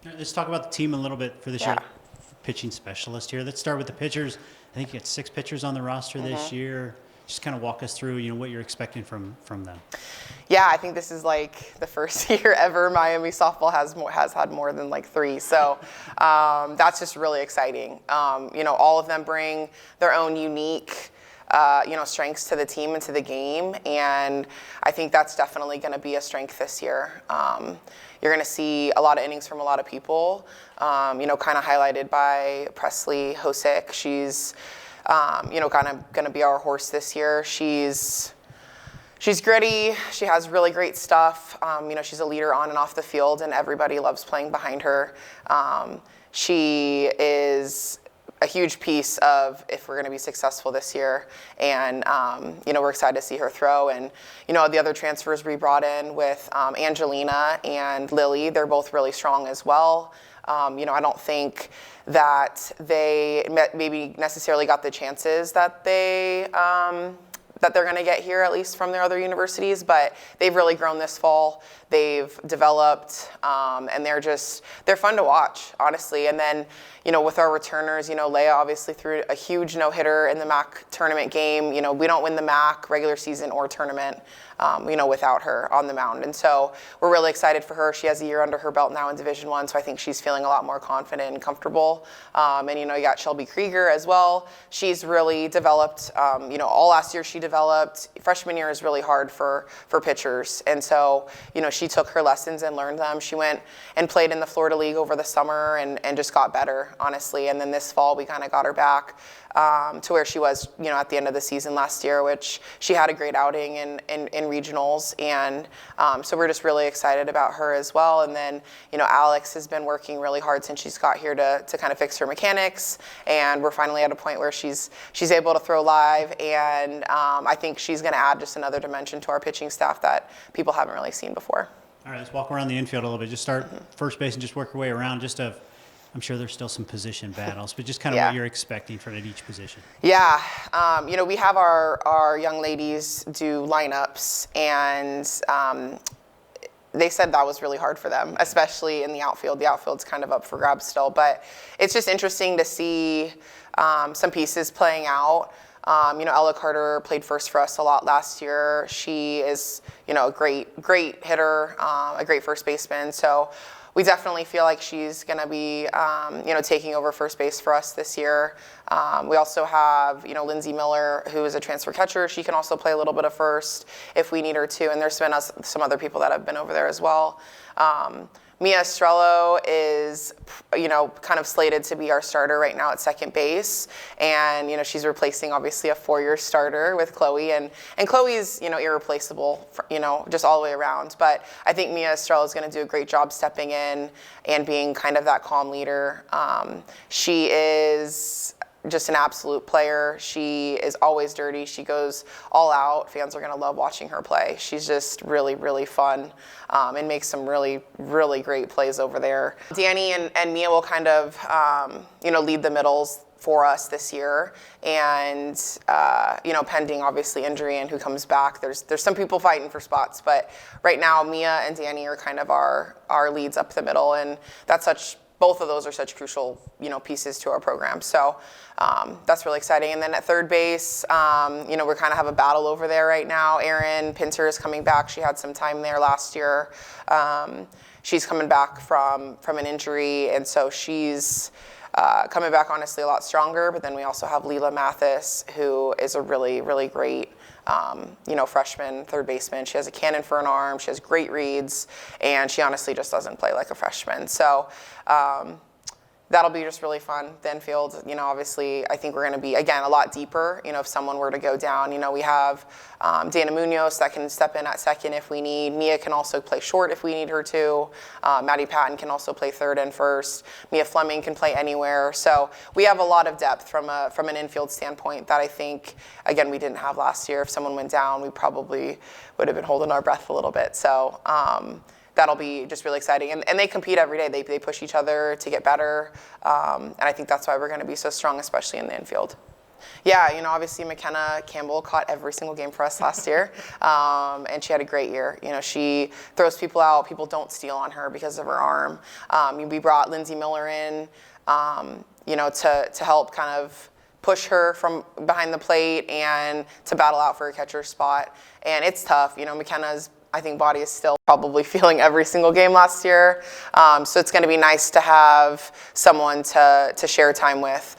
Let's talk about the team a little bit for this Yeah. year. Pitching specialist here. Let's start with the pitchers. I think you got 6 pitchers on the roster this year. Just kind of walk us through, what you're expecting from them. Yeah, I think this is like the first year ever Miami softball has had more than like 3. So that's just really exciting. All of them bring their own unique strengths to the team and to the game. And I think that's definitely going to be a strength this year. You're going to see a lot of innings from a lot of people, kind of highlighted by Presley Hosick. She's, kind of going to be our horse this year. She's gritty. She has really great stuff. She's a leader on and off the field, and everybody loves playing behind her. She is a huge piece of if we're going to be successful this year. And, we're excited to see her throw. And, the other transfers we brought in with Angelina and Lily, they're both really strong as well. I don't think that they maybe necessarily got the chances that they're going to get here, at least from their other universities, but they've really grown this fall. They've developed, and they're fun to watch, honestly. And then, with our returners, Leia obviously threw a huge no-hitter in the MAC tournament game. We don't win the MAC regular season or tournament, without her on the mound. And so we're really excited for her. She has a year under her belt now in Division I, so I think she's feeling a lot more confident and comfortable. And, you got Shelby Krieger as well. She's really developed, all last year she developed. Freshman year is really hard for pitchers. And so, she took her lessons and learned them. She went and played in the Florida League over the summer and just got better, honestly. And then this fall, we kind of got her back to where she was, at the end of the season last year, which she had a great outing in regionals. And so we're just really excited about her as well. And then, Alex has been working really hard since she's got here to kind of fix her mechanics. And we're finally at a point where she's able to throw live. And I think she's going to add just another dimension to our pitching staff that people haven't really seen before. All right, let's walk around the infield a little bit. Just start first base and just work your way around. I'm sure there's still some position battles, but just kind of what you're expecting from at each position. Yeah, we have our young ladies do lineups, and they said that was really hard for them, especially in the outfield. The outfield's kind of up for grabs still, but it's just interesting to see some pieces playing out. Ella Carter played first for us a lot last year. She is, a great hitter, a great first baseman. So we definitely feel like she's going to be, taking over first base for us this year. We also have, Lindsay Miller, who is a transfer catcher. She can also play a little bit of first if we need her to. And there's been some other people that have been over there as well. Mia Estrello is, kind of slated to be our starter right now at second base. And, she's replacing obviously a 4-year starter with Chloe. And Chloe's, irreplaceable, just all the way around. But I think Mia Estrello is going to do a great job stepping in and being kind of that calm leader. She is just an absolute player. She is always dirty. She goes all out. Fans are going to love watching her play. She's just really, really fun and makes some really, really great plays over there. Danny and Mia will kind of, lead the middles for us this year. And, pending obviously injury and who comes back, there's some people fighting for spots. But right now, Mia and Danny are kind of our leads up the middle. And both of those are such crucial, pieces to our program. So that's really exciting. And then at third base, we kind of have a battle over there right now. Erin Pinter is coming back. She had some time there last year. She's coming back from an injury, and so she's coming back honestly a lot stronger. But then we also have Leela Mathis, who is a really, really great freshman third baseman. She has a cannon for an arm. She has great reads, and she honestly just doesn't play like a freshman. So that'll be just really fun. The infield, obviously, I think we're going to be, again, a lot deeper. If someone were to go down, we have Dana Munoz that can step in at second if we need. Mia can also play short if we need her to. Maddie Patton can also play third and first. Mia Fleming can play anywhere. So we have a lot of depth from an infield standpoint that I think, again, we didn't have last year. If someone went down, we probably would have been holding our breath a little bit. So that'll be just really exciting. And they compete every day. They push each other to get better. And I think that's why we're going to be so strong, especially in the infield. Yeah, you know, obviously McKenna Campbell caught every single game for us last year, and she had a great year. You know, she throws people out. People don't steal on her because of her arm. We brought Lindsay Miller in, you know, to help kind of push her from behind the plate and to battle out for a catcher spot. And it's tough. You know, McKenna's, I think, body is still probably feeling every single game last year. So it's going to be nice to have someone to share time with.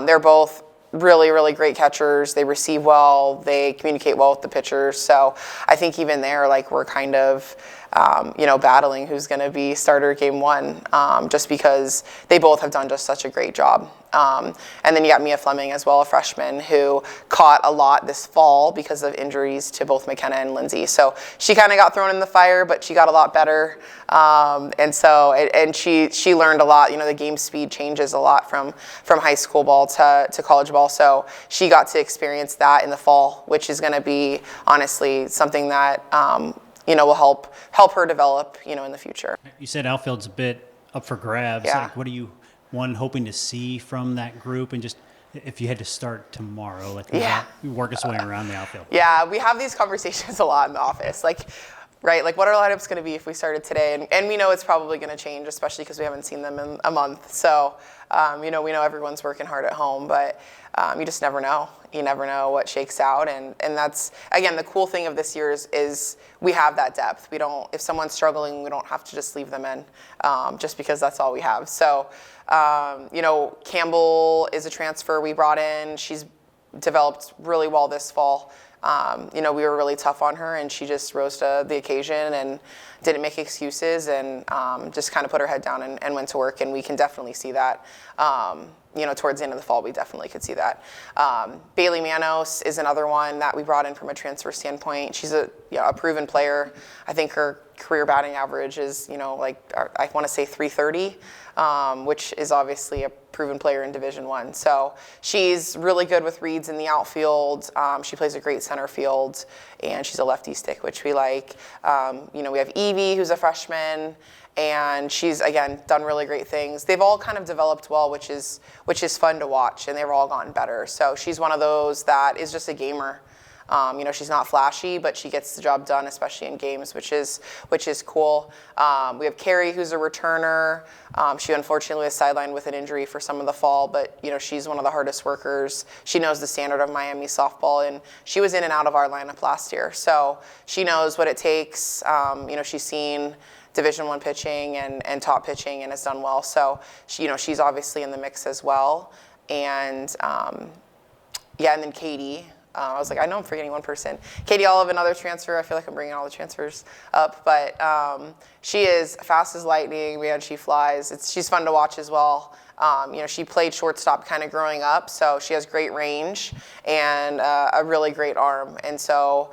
They're both really, really great catchers. They receive well. They communicate well with the pitchers. So I think even there, like, we're kind of, you know, battling who's going to be starter game one, just because they both have done just such a great job. And then you got Mia Fleming as well, a freshman who caught a lot this fall because of injuries to both McKenna and Lindsay. So she kind of got thrown in the fire, but she got a lot better. And she learned a lot. You know, the game speed changes a lot from high school ball to college ball. So she got to experience that in the fall, which is going to be honestly something that, you know, will help her develop, you know, in the future. You said outfield's a bit up for grabs. Yeah. Like, what are you hoping to see from that group, and just if you had to start tomorrow, like, work its way around the outfield? Yeah, we have these conversations a lot in the office, like, right, like, what are our lineups going to be if we started today? And we know it's probably going to change, especially because we haven't seen them in a month. So, you know, we know everyone's working hard at home, but you just never know. You never know what shakes out, and that's, again, the cool thing of this year is we have that depth. We don't, if someone's struggling, we don't have to just leave them in, just because that's all we have. So, you know, Campbell is a transfer we brought in. She's developed really well this fall. You know, we were really tough on her, and she just rose to the occasion and didn't make excuses, and just kind of put her head down and went to work, and we can definitely see that. You know, towards the end of the fall, we definitely could see that. Bailey Manos is another one that we brought in from a transfer standpoint. She's a proven player. I think her career batting average is, you know, like, I want to say 330, which is obviously a proven player in Division I. So she's really good with reads in the outfield. She plays a great center field, and she's a lefty stick, which we like. You know, we have Evie, who's a freshman, and she's, again, done really great things. They've all kind of developed well, which is fun to watch, and they've all gotten better. So she's one of those that is just a gamer. You know, she's not flashy, but she gets the job done, especially in games, which is cool. We have Carrie, who's a returner. She unfortunately was sidelined with an injury for some of the fall, but, you know, she's one of the hardest workers. She knows the standard of Miami softball, and she was in and out of our lineup last year. So she knows what it takes. You know, she's seen Division I pitching and top pitching and has done well. So she, you know, she's obviously in the mix as well. And yeah, and then Katie. I was like, I know I'm forgetting one person. Katie Olive, another transfer. I feel like I'm bringing all the transfers up, but she is fast as lightning. Man, she flies. She's fun to watch as well. You know, she played shortstop kind of growing up, so she has great range and a really great arm. And so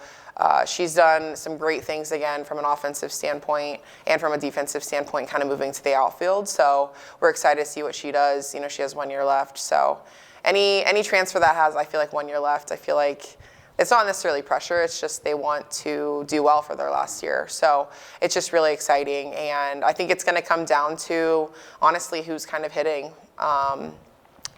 she's done some great things, again, from an offensive standpoint and from a defensive standpoint, kind of moving to the outfield. So we're excited to see what she does. You know, she has 1 year left. So any transfer that has, I feel like, 1 year left, I feel like it's not necessarily pressure. It's just they want to do well for their last year. So it's just really exciting. And I think it's going to come down to, honestly, who's kind of hitting.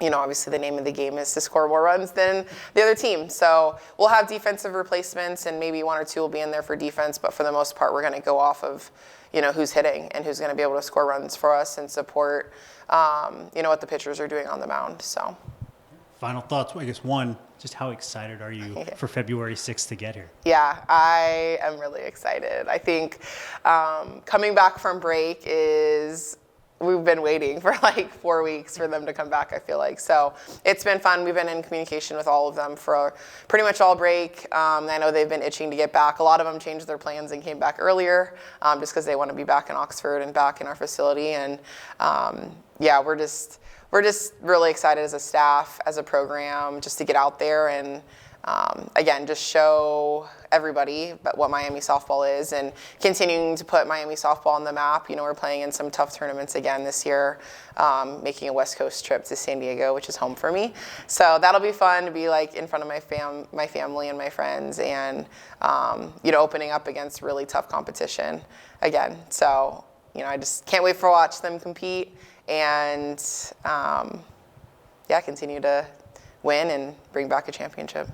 You know, obviously the name of the game is to score more runs than the other team. So we'll have defensive replacements, and maybe one or two will be in there for defense. But for the most part, we're going to go off of, you know, who's hitting and who's going to be able to score runs for us and support, you know, what the pitchers are doing on the mound. So. Final thoughts. I guess one, just how excited are you for February 6th to get here? Yeah, I am really excited. I think coming back from break we've been waiting for like 4 weeks for them to come back, I feel like. So it's been fun. We've been in communication with all of them for pretty much all break. I know they've been itching to get back. A lot of them changed their plans and came back earlier just because they want to be back in Oxford and back in our facility. And yeah, we're just really excited as a staff, as a program, just to get out there and, again, just show everybody what Miami softball is and continuing to put Miami softball on the map. You know, we're playing in some tough tournaments again this year, making a West Coast trip to San Diego, which is home for me. So that'll be fun to be like in front of my family and my friends, and, you know, opening up against really tough competition again. So, you know, I just can't wait watch them compete and, yeah, continue to win and bring back a championship.